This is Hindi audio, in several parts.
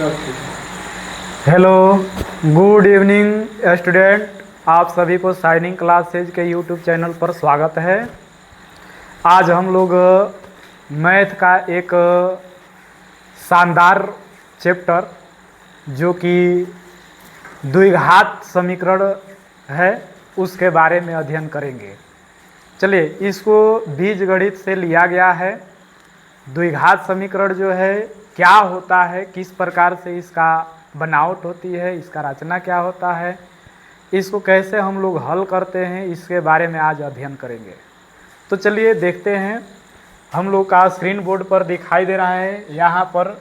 Hello, good evening student. आप सभी को शाइनिंग क्लासेज के यूट्यूब चैनल पर स्वागत है। आज हम लोग मैथ का एक शानदार चैप्टर जो कि द्विघात समीकरण है उसके बारे में अध्ययन करेंगे। चलिए, इसको बीजगणित से लिया गया है। द्विघात समीकरण जो है क्या होता है, किस प्रकार से इसका बनावट होती है, इसका रचना क्या होता है, इसको कैसे हम लोग हल करते हैं, इसके बारे में आज अध्ययन करेंगे। तो चलिए देखते हैं। हम लोग का स्क्रीन बोर्ड पर दिखाई दे रहा है यहाँ पर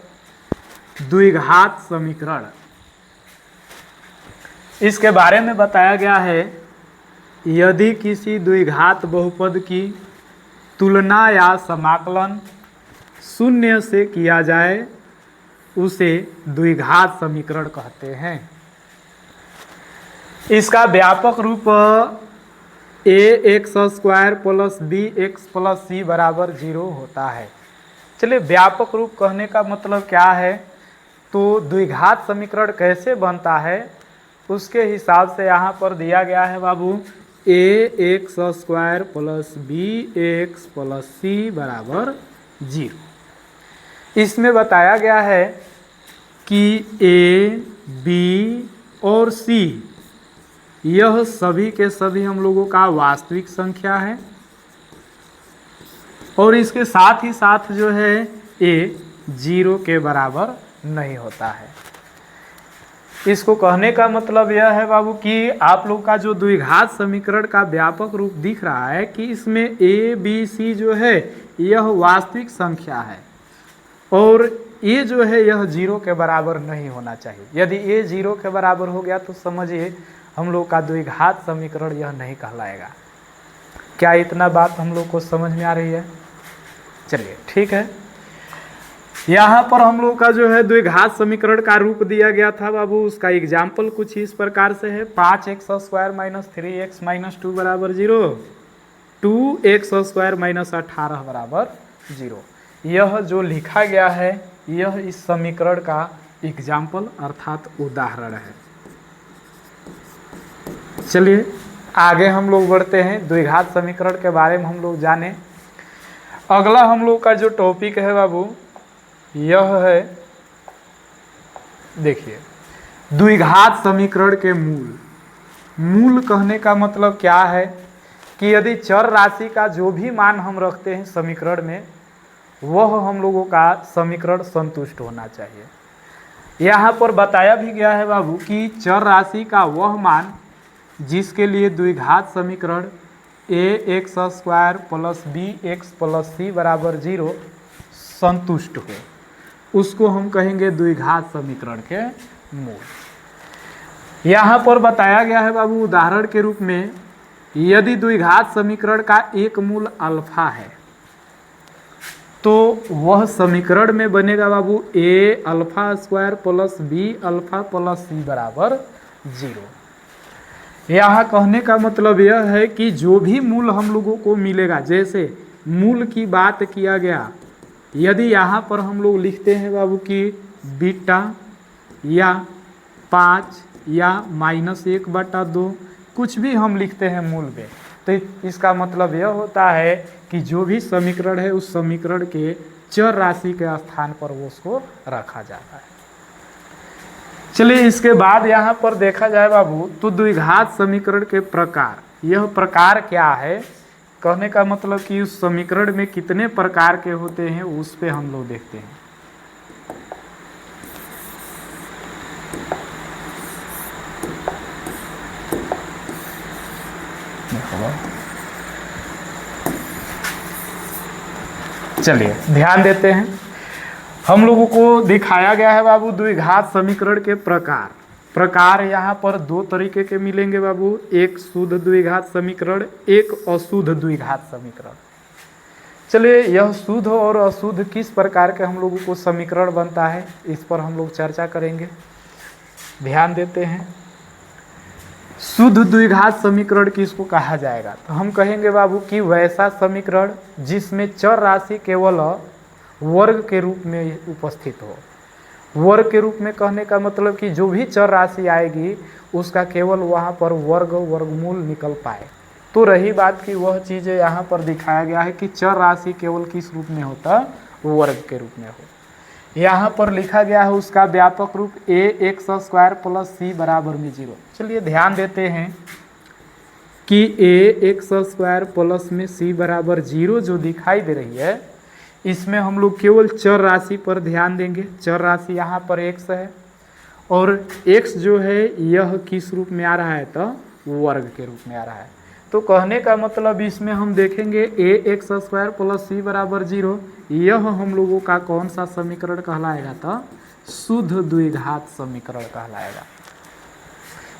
द्विघात समीकरण। इसके बारे में बताया गया है, यदि किसी द्विघात बहुपद की तुलना या समाकलन शून्य से किया जाए उसे द्विघात समीकरण कहते हैं। इसका व्यापक रूप ax² plus bx plus c बराबर 0 होता है। चलिए, व्यापक रूप कहने का मतलब क्या है, तो द्विघात समीकरण कैसे बनता है उसके हिसाब से यहाँ पर दिया गया है बाबू, ax² plus bx plus c बराबर 0। इसमें बताया गया है कि a, b और c यह सभी के सभी हम लोगों का वास्तविक संख्या है और इसके साथ ही साथ जो है a 0 के बराबर नहीं होता है। इसको कहने का मतलब यह है बाबू कि आप लोग का जो द्विघात समीकरण का व्यापक रूप दिख रहा है कि इसमें a, b, c जो है यह वास्तविक संख्या है और ये जो है यह 0 के बराबर नहीं होना चाहिए। यदि ये 0 के बराबर हो गया तो समझिए हम लोग का द्विघात समीकरण यह नहीं कहलाएगा। क्या इतना बात हम लोग को समझ में आ रही है? चलिए ठीक है। यहाँ पर हम लोग का जो है द्विघात समीकरण का रूप दिया गया था बाबू, उसका एग्जाम्पल कुछ इस प्रकार से है। 5x² माइनस 3x माइनस 2 बराबर 0, 2x² माइनस 18 बराबर 0। यह जो लिखा गया है यह इस समीकरण का एग्जाम्पल अर्थात उदाहरण है। चलिए आगे हम लोग बढ़ते हैं, द्विघात समीकरण के बारे में हम लोग जाने। अगला हम लोग का जो टॉपिक है बाबू यह है, देखिए, द्विघात समीकरण के मूल। मूल कहने का मतलब क्या है कि यदि चर राशि का जो भी मान हम रखते हैं समीकरण में वह हम लोगों का समीकरण संतुष्ट होना चाहिए। यहाँ पर बताया भी गया है बाबू कि चर राशि का वह मान जिसके लिए द्विघात समीकरण ax² plus bx plus c बराबर 0 संतुष्ट हो उसको हम कहेंगे द्विघात समीकरण के मूल। यहाँ पर बताया गया है बाबू उदाहरण के रूप में, यदि द्विघात समीकरण का एक मूल अल्फा है तो वह समीकरण में बनेगा बाबू a² plus b plus c बराबर 0। यहाँ कहने का मतलब यह है कि जो भी मूल हम लोगों को मिलेगा, जैसे मूल की बात किया गया, यदि यहाँ पर हम लोग लिखते हैं बाबू कि बीटा या 5 या -1/2 कुछ भी हम लिखते हैं मूल में, तो इसका मतलब यह होता है कि जो भी समीकरण है उस समीकरण के चर राशि के स्थान पर वो उसको रखा जाता है। चलिए इसके बाद यहाँ पर देखा जाए बाबू तो द्विघात समीकरण के प्रकार, यह प्रकार क्या है कहने का मतलब कि उस समीकरण में कितने प्रकार के होते हैं उस पे हम लोग देखते हैं। चलिए ध्यान देते हैं। हम लोगों को दिखाया गया है बाबू द्विघात समीकरण के प्रकार। प्रकार यहाँ पर दो तरीके के मिलेंगे बाबू, एक शुद्ध द्विघात समीकरण, एक अशुद्ध द्विघात समीकरण। चलिए यह शुद्ध और अशुद्ध किस प्रकार के हम लोगों को समीकरण बनता है इस पर हम लोग चर्चा करेंगे। ध्यान देते हैं। शुद्ध द्विघात समीकरण किसको कहा जाएगा, तो हम कहेंगे बाबू कि वैसा समीकरण जिसमें चर राशि केवल वर्ग के रूप में उपस्थित हो वर्ग के रूप में कहने का मतलब कि जो भी चर राशि आएगी उसका केवल वहाँ पर वर्गमूल निकल पाए। तो रही बात की वह चीज़ें यहाँ पर दिखाया गया है कि चर राशि केवल किस रूप में होता, वर्ग के रूप में हो। यहाँ पर लिखा गया है उसका व्यापक रूप ax² प्लस c बराबर में 0। चलिए ध्यान देते हैं कि ax² प्लस में c बराबर 0 जो दिखाई दे रही है, इसमें हम लोग केवल चर राशि पर ध्यान देंगे। चर राशि यहाँ पर x है और x जो है यह किस रूप में आ रहा है, तो वर्ग के रूप में आ रहा है। तो कहने का मतलब इसमें हम देखेंगे ax² प्लस c बराबर 0, यह हम लोगों का कौन सा समीकरण कहलाएगा, तो शुद्ध द्विघात समीकरण कहलाएगा।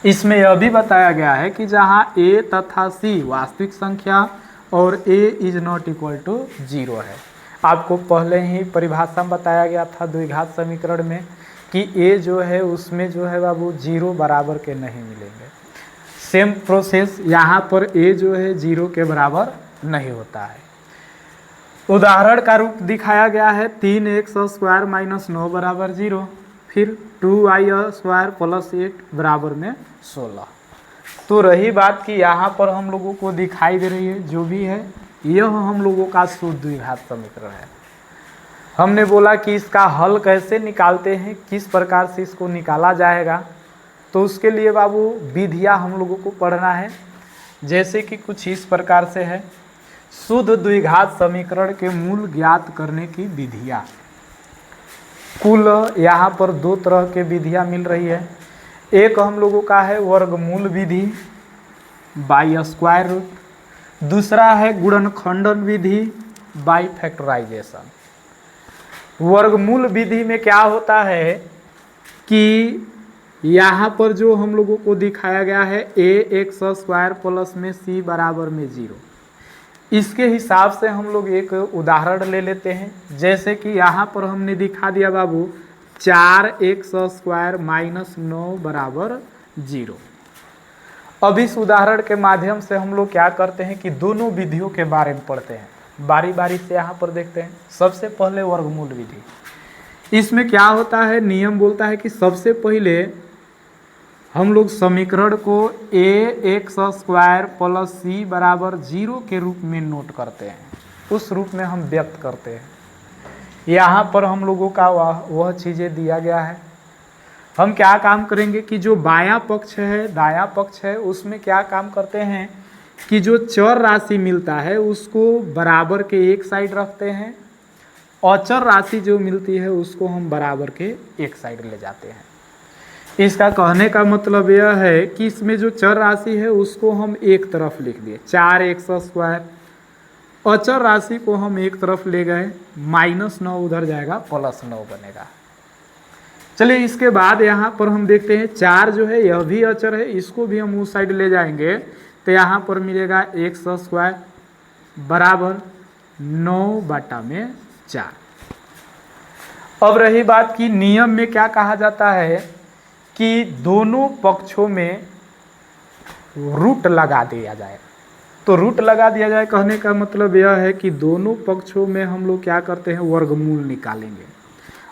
इसमें यह भी बताया गया है कि जहाँ a तथा c वास्तविक संख्या और a is not equal to 0 है। आपको पहले ही परिभाषा में बताया गया था द्विघात समीकरण में कि a जो है उसमें जो है बाबू 0 बराबर के नहीं मिलेंगे। सेम प्रोसेस यहाँ पर a जो है 0 के बराबर नहीं होता है। उदाहरण का रूप दिखाया गया है 3x² माइनस 9 बराबर 0, फिर 2y² प्लस 8 बराबर में 16। तो रही बात कि यहाँ पर हम लोगों को दिखाई दे रही है जो भी है यह हम लोगों का शुद्ध द्विघात समीकरण है। हमने बोला कि इसका हल कैसे निकालते हैं, किस प्रकार से इसको निकाला जाएगा, तो उसके लिए बाबू विधियाँ हम लोगों को पढ़ना है। जैसे कि कुछ इस प्रकार से है, शुद्ध द्विघात समीकरण के मूल ज्ञात करने की विधियाँ। कुल यहाँ पर 2 तरह के विधियाँ मिल रही है। एक हम लोगों का है वर्गमूल विधि बाय स्क्वायर रूट, दूसरा है गुणनखंडन विधि बाय फैक्टराइजेशन। वर्गमूल विधि में क्या होता है कि यहाँ पर जो हम लोगों को दिखाया गया है ax² प्लस में c बराबर में 0, इसके हिसाब से हम लोग एक उदाहरण ले लेते हैं। जैसे कि यहाँ पर हमने दिखा दिया बाबू 4x² माइनस 9 बराबर 0। अब इस उदाहरण के माध्यम से हम लोग क्या करते हैं कि दोनों विधियों के बारे में पढ़ते हैं, बारी बारी से यहाँ पर देखते हैं। सबसे पहले वर्गमूल विधि। इसमें क्या होता है, नियम बोलता है कि सबसे पहले हम लोग समीकरण को ax² प्लस c बराबर 0 के रूप में नोट करते हैं, उस रूप में हम व्यक्त करते हैं। यहाँ पर हम लोगों का वह चीज़ें दिया गया है। हम क्या काम करेंगे कि जो बायां पक्ष है दायां पक्ष है उसमें क्या काम करते हैं कि जो चर राशि मिलता है उसको बराबर के एक साइड रखते हैं, अचर राशि जो मिलती है उसको हम बराबर के एक साइड ले जाते हैं। इसका कहने का मतलब यह है कि इसमें जो चर राशि है उसको हम एक तरफ लिख दिए 4x², अचर राशि को हम एक तरफ ले गए, -9 उधर जाएगा +9 बनेगा। चलिए इसके बाद यहाँ पर हम देखते हैं 4 जो है यह भी अचर है, इसको भी हम उस साइड ले जाएंगे तो यहाँ पर मिलेगा x² बराबर 9/4। अब रही बात कि नियम में क्या कहा जाता है कि दोनों पक्षों में रूट लगा दिया जाए। तो रूट लगा दिया जाए कहने का मतलब यह है कि दोनों पक्षों में हम लोग क्या करते हैं, वर्गमूल निकालेंगे।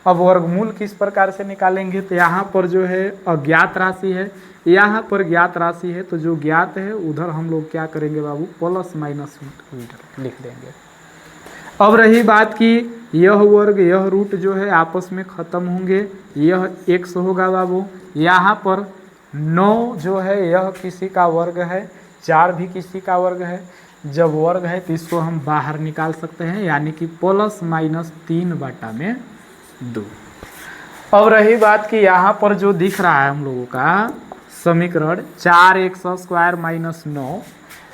अब वर्गमूल किस प्रकार से निकालेंगे, तो यहाँ पर जो है अज्ञात राशि है, यहाँ पर ज्ञात राशि है, तो जो ज्ञात है उधर हम लोग क्या करेंगे बाबू, प्लस माइनस लिख देंगे। अब रही बात कि यह वर्ग यह रूट जो है आपस में ख़त्म होंगे, यह x होगा बाबू। यहाँ पर 9 जो है यह किसी का वर्ग है, 4 भी किसी का वर्ग है। जब वर्ग है तो इसको हम बाहर निकाल सकते हैं, यानी कि +-3/2। अब रही बात कि यहाँ पर जो दिख रहा है हम लोगों का समीकरण 4x² माइनस 9,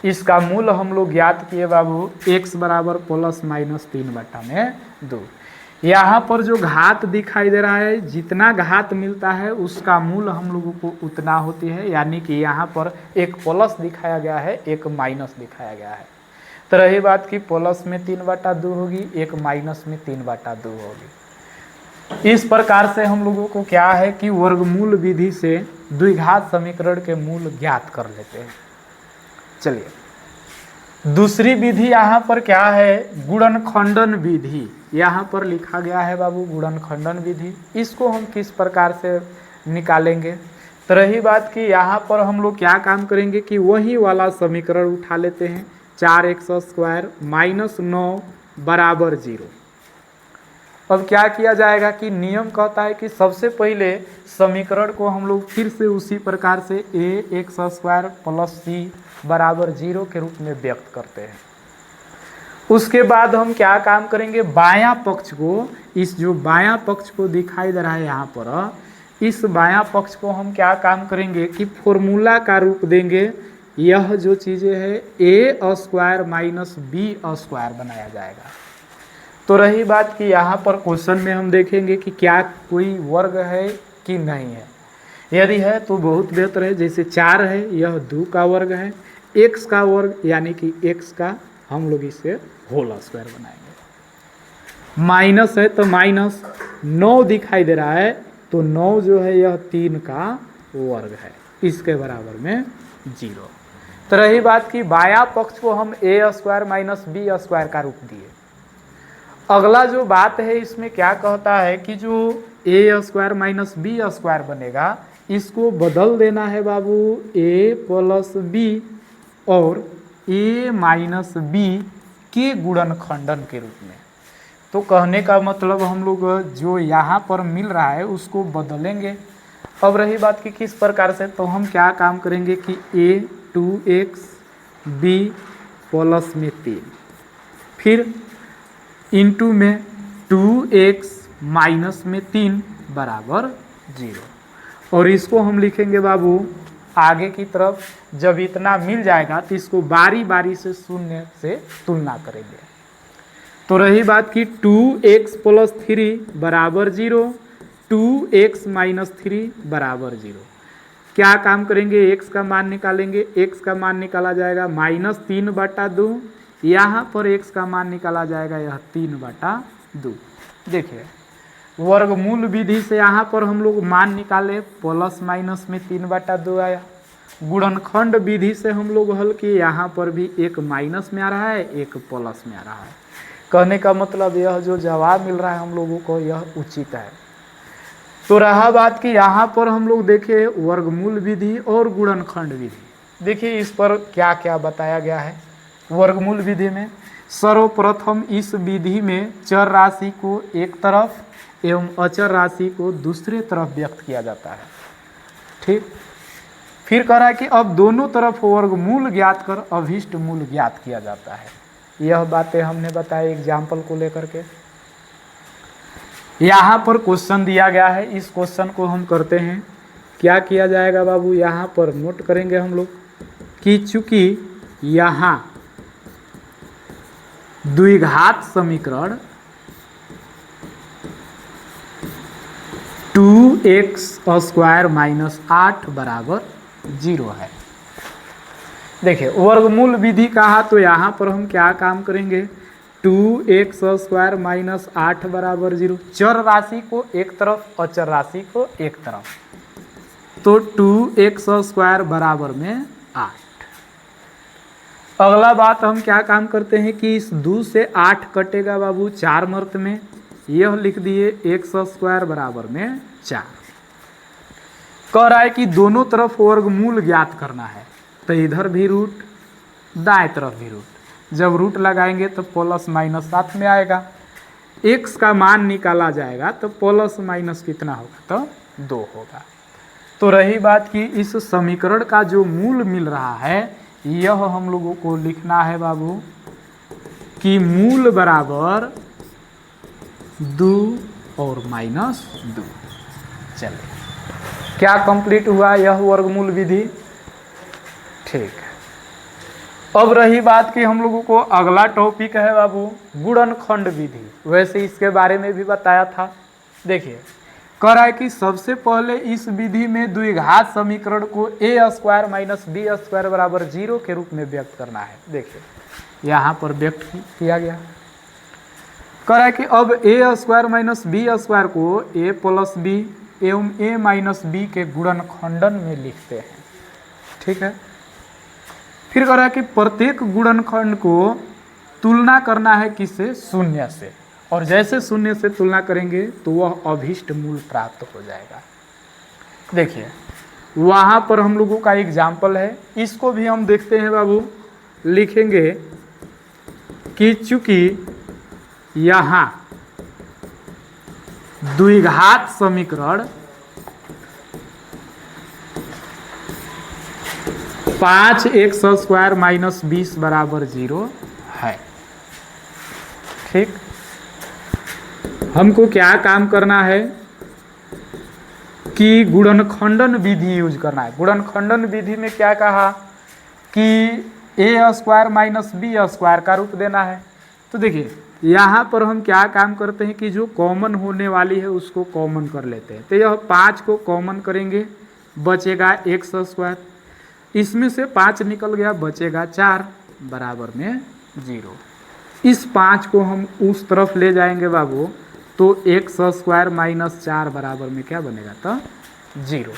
इसका मूल हम लोग ज्ञात किए बाबू, x बराबर +-3/2। यहाँ पर जो घात दिखाई दे रहा है, जितना घात मिलता है उसका मूल हम लोगों को उतना होती है, यानी कि यहाँ पर एक प्लस दिखाया गया है, एक माइनस दिखाया गया है। तो रही बात कि प्लस में 3/2 होगी, एक माइनस में 3/2 होगी। इस प्रकार से हम लोगों को क्या है कि वर्गमूल विधि से द्विघात समीकरण के मूल ज्ञात कर लेते हैं। चलिए दूसरी विधि यहाँ पर क्या है, गुणनखंडन विधि यहाँ पर लिखा गया है बाबू, गुणनखंडन विधि। इसको हम किस प्रकार से निकालेंगे, तो रही बात कि यहाँ पर हम लोग क्या काम करेंगे कि वही वाला समीकरण उठा लेते हैं, 4x² - 9 बराबर 0। अब क्या किया जाएगा कि नियम कहता है कि सबसे पहले समीकरण को हम लोग फिर से उसी प्रकार से ax² + c बराबर 0 के रूप में व्यक्त करते हैं। उसके बाद हम क्या काम करेंगे, बायां पक्ष को, इस जो बायां पक्ष को दिखाई दे रहा है यहाँ पर, इस बायां पक्ष को हम क्या काम करेंगे कि फॉर्मूला का रूप देंगे। यह जो चीज़ें है a² - b² बनाया जाएगा। तो रही बात कि यहाँ पर क्वेश्चन में हम देखेंगे कि क्या कोई वर्ग है कि नहीं है। यदि है तो बहुत बेहतर है, जैसे 4 है यह 2 का वर्ग है, x का वर्ग यानी कि x का हम लोग इसे होल स्क्वायर बनाएंगे। माइनस है तो -9 दिखाई दे रहा है, तो 9 जो है यह 3 का वर्ग है, इसके बराबर में 0। तो रही बात कि बायां पक्ष को हम a² - b² का रूप दिए। अगला जो बात है इसमें क्या कहता है कि जो a² - b² बनेगा, इसको बदल देना है बाबू a + b और a - b के गुणनखंडन के रूप में। तो कहने का मतलब हम लोग जो यहाँ पर मिल रहा है उसको बदलेंगे। अब रही बात कि किस प्रकार से, तो हम क्या काम करेंगे कि a 2x b प्लस में 3 फिर इंटू में 2x माइनस में 3 बराबर 0। और इसको हम लिखेंगे बाबू आगे की तरफ। जब इतना मिल जाएगा तो इसको बारी बारी से शून्य से तुलना करेंगे। तो रही बात कि 2x + 3 बराबर 0, 2x - 3 बराबर 0। क्या काम करेंगे, x का मान निकालेंगे। x का मान निकाला जाएगा -3/2, यहाँ पर x का मान निकाला जाएगा यह 3/2। देखिए वर्गमूल विधि से यहाँ पर हम लोग मान निकाले, प्लस माइनस में 3/2 आया। गुणनखंड विधि से हम लोग हल किए, यहाँ पर भी एक माइनस में आ रहा है, एक प्लस में आ रहा है। कहने का मतलब यह जो जवाब मिल रहा है हम लोगों को यह उचित है। तो रहा बात कि यहाँ पर हम लोग देखें वर्गमूल विधि और गुणनखंड विधि। देखिए इस पर क्या क्या बताया गया है। वर्गमूल विधि में सर्वप्रथम इस विधि में चर राशि को एक तरफ एवं अचर राशि को दूसरे तरफ व्यक्त किया जाता है। ठीक, फिर कह रहा है कि अब दोनों तरफ वर्गमूल ज्ञात कर अभिष्ट मूल ज्ञात किया जाता है। यह बातें हमने बताई एग्जाम्पल को लेकर के। यहाँ पर क्वेश्चन दिया गया है, इस क्वेश्चन को हम करते हैं। क्या किया जाएगा बाबू, यहाँ पर नोट करेंगे हम लोग कि चूंकि यहाँ द्विघात समीकरण 2x² - 8 बराबर 0 है। देखिए वर्गमूल विधि कहा तो यहाँ पर हम क्या काम करेंगे, 2x² - 8 बराबर 0। चर राशि को एक तरफ, अचर राशि को एक तरफ, तो 2x² बराबर में 8। अगला बात हम क्या काम करते हैं कि इस 2 से 8 कटेगा बाबू 4 मर्त में, यह लिख दिए x² बराबर में 4। कह रहा है कि दोनों तरफ वर्गमूल ज्ञात करना है, तो इधर भी रूट दाएं तरफ भी रूट। जब रूट लगाएंगे तो प्लस माइनस साथ में आएगा। x का मान निकाला जाएगा तो प्लस माइनस कितना होगा, तो 2 होगा। तो रही बात कि इस समीकरण का जो मूल मिल रहा है यह हम लोगों को लिखना है बाबू कि मूल बराबर 2 और -2। चलिए क्या कंप्लीट हुआ यह वर्गमूल विधि। ठीक है, अब रही बात कि हम लोगों को अगला टॉपिक है बाबू गुणनखंड विधि। वैसे इसके बारे में भी बताया था। देखिए कह रहा है कि सबसे पहले इस विधि में द्विघात समीकरण को a² - b² बराबर 0 के रूप में व्यक्त करना है। देखिए यहाँ पर व्यक्त किया गया। कह रहा है कि अब a² - b² को a + b एवं a - b के गुणनखंडन में लिखते हैं। ठीक है, फिर कह रहा है कि प्रत्येक गुणनखंड को तुलना करना है किससे? शून्य से, और जैसे शून्य से तुलना करेंगे तो वह अभीष्ट मूल प्राप्त हो जाएगा। देखिए वहाँ पर हम लोगों का एग्जाम्पल है, इसको भी हम देखते हैं बाबू। लिखेंगे कि चूंकि यहाँ द्विघात समीकरण 5x² माइनस 20 बराबर 0 है। ठीक, हमको क्या काम करना है कि गुणनखंडन विधि यूज करना है। गुणनखंडन विधि में क्या कहा कि a² माइनस b² का रूप देना है। तो देखिए यहाँ पर हम क्या काम करते हैं कि जो कॉमन होने वाली है उसको कॉमन कर लेते हैं। तो यह 5 को कॉमन करेंगे, बचेगा x², इसमें से 5 निकल गया, बचेगा 4 बराबर में 0। इस 5 को हम उस तरफ ले जाएंगे बाबू, तो x² माइनस 4 बराबर में क्या बनेगा? तो 0।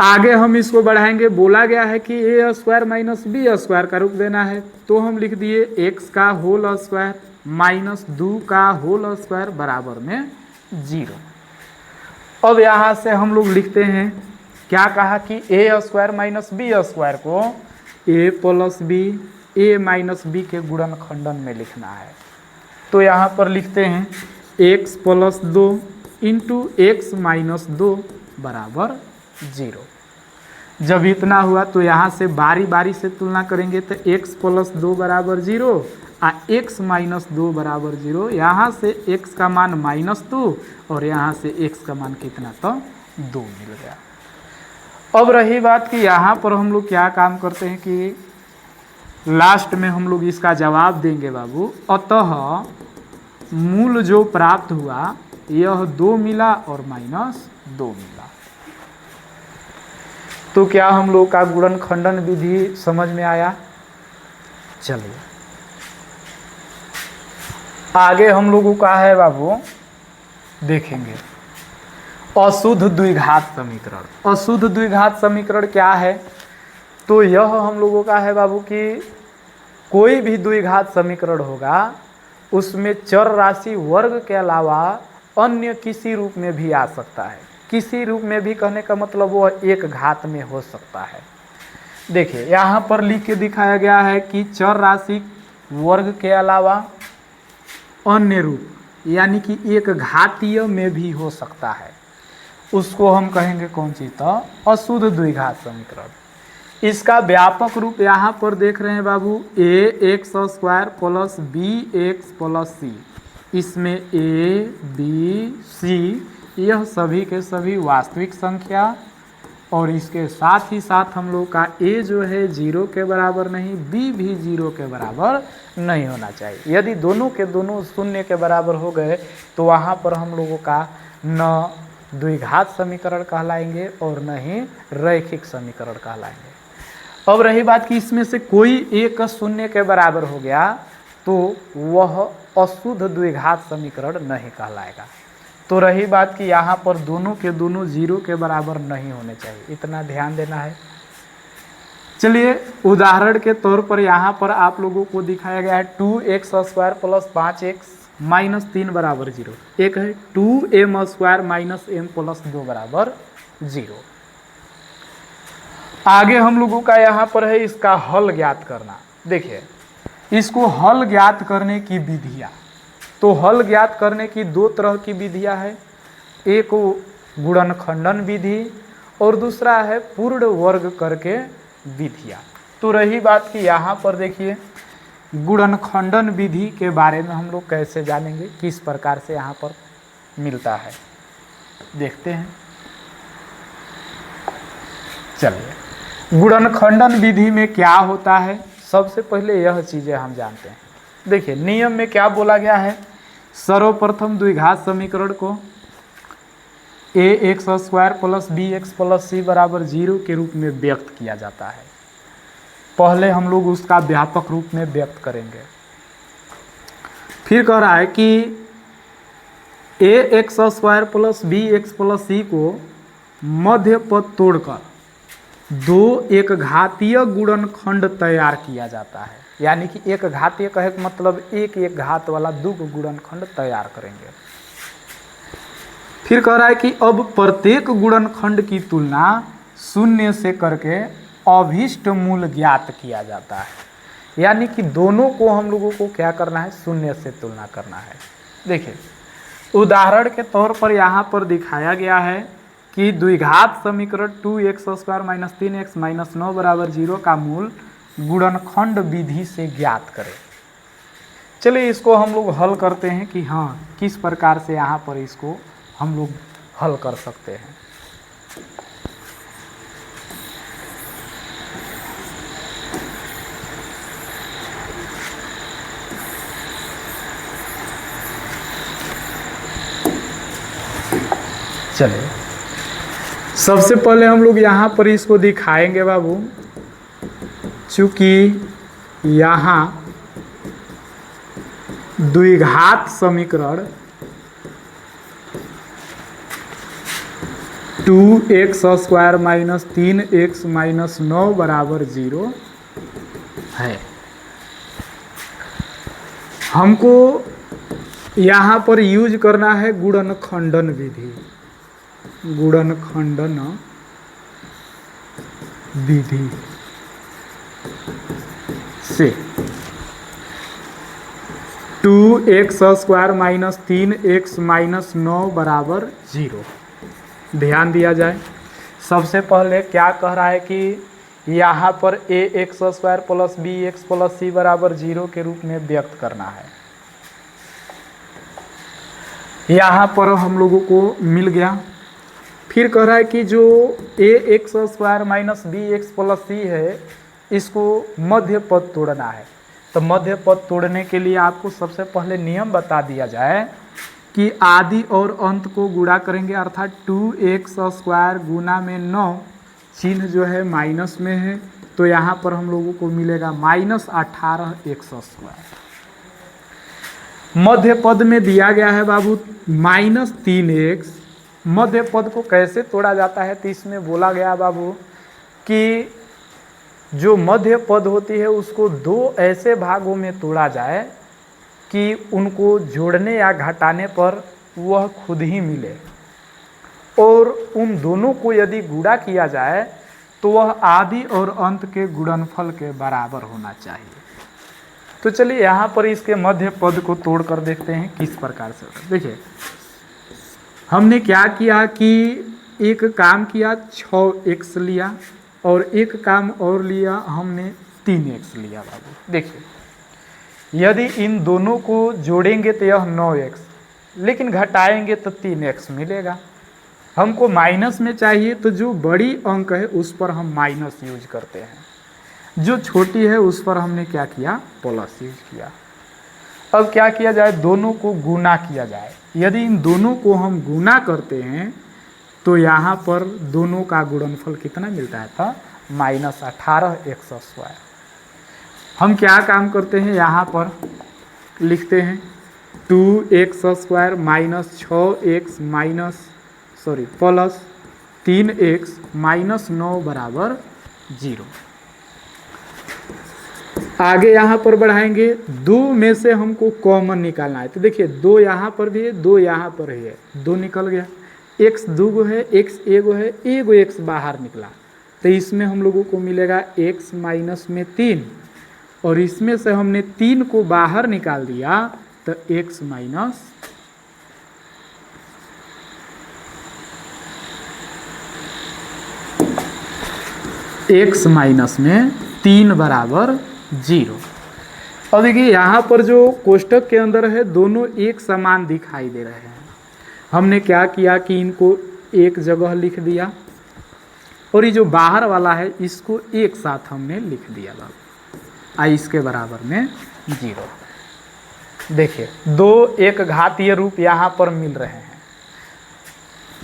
आगे हम इसको बढ़ाएंगे, बोला गया है कि a² माइनस b² का रूप देना है, तो हम लिख दिए x का होल स्क्वायर माइनस 2 का होल स्क्वायर बराबर में 0। अब यहाँ से हम लोग लिखते हैं, क्या कहा कि a² माइनस b² को a plus b, a minus b के गुणनखंडन में लिखना है। तो यहाँ पर लिखते हैं x plus 2 into x minus 2 बराबर 0। जब इतना हुआ तो यहाँ से बारी बारी से तुलना करेंगे, तो x प्लस 2 बराबर 0 और x माइनस 2 बराबर 0। यहाँ से x का मान -2 और यहाँ से x का मान कितना? तो 2 मिल गया। अब रही बात कि यहाँ पर हम लोग क्या काम करते हैं कि लास्ट में हम लोग इसका जवाब देंगे बाबू। अतः मूल जो प्राप्त हुआ यह 2 मिला और -2 मिला। तो क्या हम लोग का गुणनखंडन विधि समझ में आया? चलिए आगे हम लोगों का है बाबू, देखेंगे अशुद्ध द्विघात समीकरण। अशुद्ध द्विघात समीकरण क्या है? तो यह हम लोगों का है बाबू कि कोई भी द्विघात समीकरण होगा उसमें चर राशि वर्ग के अलावा अन्य किसी रूप में भी आ सकता है। किसी रूप में भी कहने का मतलब वो एक घात में हो सकता है। देखिए यहाँ पर लिख के दिखाया गया है कि चर राशि वर्ग के अलावा अन्य रूप, यानी कि एक घातीय में भी हो सकता है, उसको हम कहेंगे कौन सी? तो अशुद्ध द्विघात समीकरण। इसका व्यापक रूप यहाँ पर देख रहे हैं बाबू, ax² plus bx plus c। इसमें a b c यह सभी के सभी वास्तविक संख्या, और इसके साथ ही साथ हम लोग का a जो है 0 के बराबर नहीं, b भी 0 के बराबर नहीं होना चाहिए। यदि दोनों के दोनों 0 के बराबर हो गए तो वहाँ पर हम लोगों का न द्विघात समीकरण कहलाएंगे और न ही रैखिक समीकरण कहलाएंगे। अब रही बात कि इसमें से कोई एक 0 के बराबर हो गया तो वह अशुद्ध द्विघात समीकरण नहीं कहलाएगा। तो रही बात कि यहाँ पर दोनों के दोनों 0 के बराबर नहीं होने चाहिए, इतना ध्यान देना है। चलिए उदाहरण के तौर पर यहाँ पर आप लोगों को दिखाया गया है 2x² प्लस 5x माइनस 3 बराबर 0। एक है 2m² माइनस m प्लस 2 बराबर 0। आगे हम लोगों का यहाँ पर है इसका हल ज्ञात करना। देखिए इसको हल ज्ञात करने की विधियाँ, तो हल ज्ञात करने की 2 तरह की विधियाँ है। एक गुणनखंडन विधि और दूसरा है पूर्ण वर्ग करके विधियाँ। तो रही बात कि यहाँ पर देखिए गुणनखंडन विधि के बारे में हम लोग कैसे जानेंगे, किस प्रकार से यहाँ पर मिलता है, देखते हैं। चलिए गुणनखंडन विधि में क्या होता है, सबसे पहले यह चीज़ें हम जानते हैं। देखिए नियम में क्या बोला गया है, सर्वप्रथम द्विघात समीकरण को ax² plus bx plus c बराबर 0 के रूप में व्यक्त किया जाता है। पहले हम लोग उसका व्यापक रूप में व्यक्त करेंगे। फिर कह रहा है कि ax² plus bx plus c को मध्य पद तोड़कर दो एक घातीय गुणनखंड तैयार किया जाता है, यानी कि एक घातीय कहे का मतलब एक एक घात वाला दो गुणनखंड तैयार करेंगे। फिर कह रहा है कि अब प्रत्येक गुणनखंड की तुलना शून्य से करके अभीष्ट मूल ज्ञात किया जाता है, यानी कि दोनों को हम लोगों को क्या करना है, शून्य से तुलना करना है। देखिए उदाहरण के तौर पर यहाँ पर दिखाया गया है कि द्विघात समीकरण 2x² - 3x - 9 = 0 का मूल गुणनखंड विधि से ज्ञात करें। चलिए इसको हम लोग हल करते हैं कि हाँ किस प्रकार से यहाँ पर इसको हम लोग हल कर सकते हैं। चलिए सबसे पहले हम लोग यहाँ पर इसको दिखाएंगे बाबू, चूंकि यहाँ द्विघात समीकरण 2x² - 3x - 9 = 0 है। हमको यहाँ पर यूज करना है गुणनखंडन विधि, गुणनखंडन विधि से 2x² - 3x - 9 = 0। ध्यान दिया जाए, सबसे पहले क्या कह रहा है कि यहाँ पर ax² + bx + c = 0 के रूप में व्यक्त करना है। यहाँ पर हम लोगों को मिल गया। फिर कह रहा है कि जो ax² - bx + c है इसको मध्य पद तोड़ना है। तो मध्य पद तोड़ने के लिए आपको सबसे पहले नियम बता दिया जाए कि आदि और अंत को गुणा करेंगे, अर्थात 2x² गुना में 9, चिन्ह जो है माइनस में है, तो यहाँ पर हम लोगों को मिलेगा -18x²। मध्य पद में दिया गया है बाबू -3x। मध्य पद को कैसे तोड़ा जाता है, तो इसमें बोला गया बाबू कि जो मध्य पद होती है उसको दो ऐसे भागों में तोड़ा जाए कि उनको जोड़ने या घटाने पर वह खुद ही मिले, और उन दोनों को यदि गुणा किया जाए तो वह आदि और अंत के गुणनफल के बराबर होना चाहिए। तो चलिए यहाँ पर इसके मध्य पद को तोड़ कर देखते हैं किस प्रकार से होता है। देखिए हमने क्या किया कि एक काम किया 6x लिया और एक काम और लिया हमने 3x लिया बाबू। देखिए यदि इन दोनों को जोड़ेंगे तो यह 9x, लेकिन घटाएंगे तो 3x मिलेगा। हमको माइनस में चाहिए तो जो बड़ी अंक है उस पर हम माइनस यूज करते हैं, जो छोटी है उस पर हमने क्या किया, प्लस यूज किया। अब क्या किया जाए, दोनों को गुना किया जाए। यदि इन दोनों को हम गुना करते हैं तो यहाँ पर दोनों का गुणनफल कितना मिलता है, था -18x²। हम क्या काम करते हैं, यहाँ पर लिखते हैं 2x² - 6x प्लस 3x - 9 = 0। आगे यहाँ पर बढ़ाएंगे, 2 में से हमको कॉमन निकालना है। तो देखिए 2 यहाँ पर भी है, 2 यहाँ पर ही है, 2 निकल गया। x 2 है, x 1 है, 1 x बाहर निकला, तो इसमें हम लोगों को मिलेगा x माइनस में 3, और इसमें से हमने 3 को बाहर निकाल दिया तो x माइनस में 3 = 0। अब देखिए यहाँ पर जो कोष्टक के अंदर है दोनों एक समान दिखाई दे रहे हैं। हमने क्या किया कि इनको एक जगह लिख दिया और ये जो बाहर वाला है इसको एक साथ हमने लिख दिया बाबू, इसके बराबर में 0। देखिए 2 एक घातीय रूप यहाँ पर मिल रहे हैं।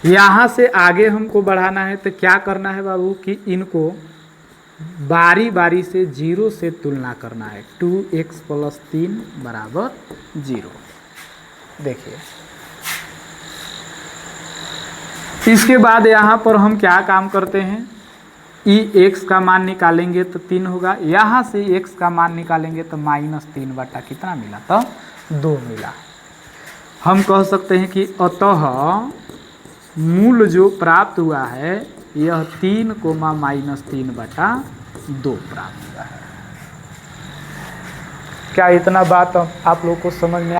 यहाँ से आगे हमको बढ़ाना है तो क्या करना है बाबू कि इनको बारी बारी से 0 से तुलना करना है। 2x + 3 = 0। देखिए इसके बाद यहाँ पर हम क्या काम करते हैं, ई एक्स का मान निकालेंगे तो 3 होगा, यहाँ से एक्स का मान निकालेंगे तो -3 बटा कितना मिला, तो 2 मिला। हम कह सकते हैं कि अतः मूल जो प्राप्त हुआ है यह 3 कोमा -3 बटा 2 प्राप्त हुआ है। क्या इतना बात आप लोग को समझ में